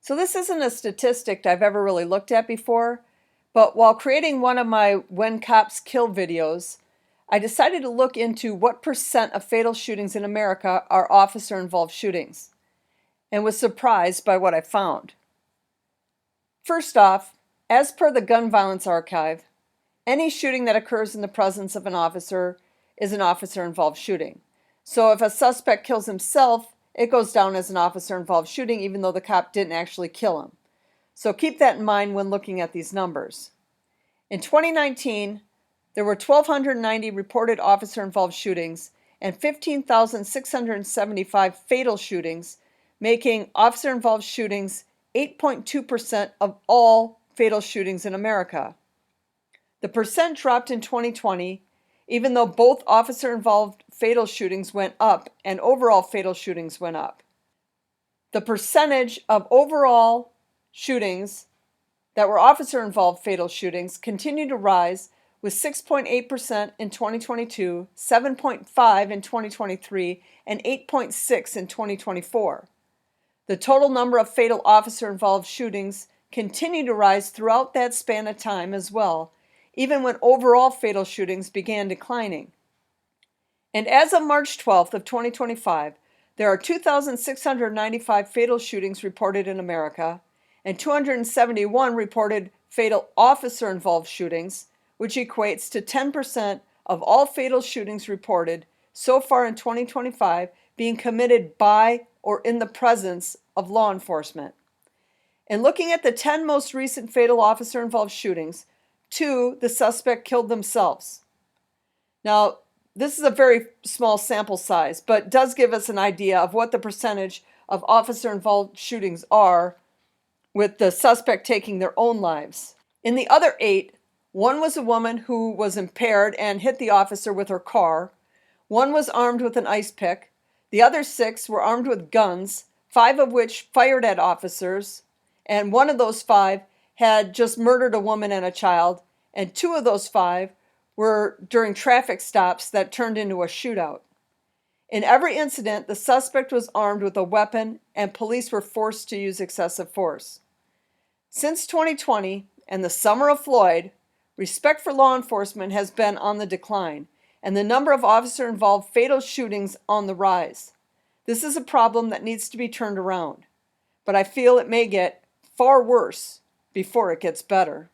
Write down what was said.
So this isn't a statistic I've ever really looked at before, but while creating one of my When Cops Kill videos, I decided to look into what percent of fatal shootings in America are officer-involved shootings, and was surprised by what I found. First off, as per the Gun Violence Archive, any shooting that occurs in the presence of an officer is an officer-involved shooting. So if a suspect kills himself, it goes down as an officer-involved shooting even though the cop didn't actually kill him. So keep that in mind when looking at these numbers. In 2019, there were 1,290 reported officer-involved shootings and 15,675 fatal shootings, making officer-involved shootings 8.2% of all fatal shootings in America. The percent dropped in 2020, even though both officer-involved fatal shootings went up and overall fatal shootings went up. The percentage of overall shootings that were officer-involved fatal shootings continued to rise, with 6.8% in 2022, 7.5% in 2023, and 8.6% in 2024. The total number of fatal officer-involved shootings continued to rise throughout that span of time as well, even when overall fatal shootings began declining. And as of March 12th of 2025, there are 2,695 fatal shootings reported in America, and 271 reported fatal officer-involved shootings, which equates to 10% of all fatal shootings reported so far in 2025 being committed by or in the presence of law enforcement. In looking at the 10 most recent fatal officer-involved shootings, 2, the suspect killed themselves. Now, this is a very small sample size, but does give us an idea of what the percentage of officer-involved shootings are, with the suspect taking their own lives. In the other 8, 1 was a woman who was impaired and hit the officer with her car. 1 was armed with an ice pick. The other 6 were armed with guns, 5 of which fired at officers, and 1 of those 5 had just murdered a woman and a child, and 2 of those 5 were during traffic stops that turned into a shootout. In every incident, the suspect was armed with a weapon and police were forced to use excessive force. Since 2020 and the summer of Floyd, respect for law enforcement has been on the decline, and the number of officer-involved fatal shootings on the rise. This is a problem that needs to be turned around, but I feel it may get far worse before it gets better.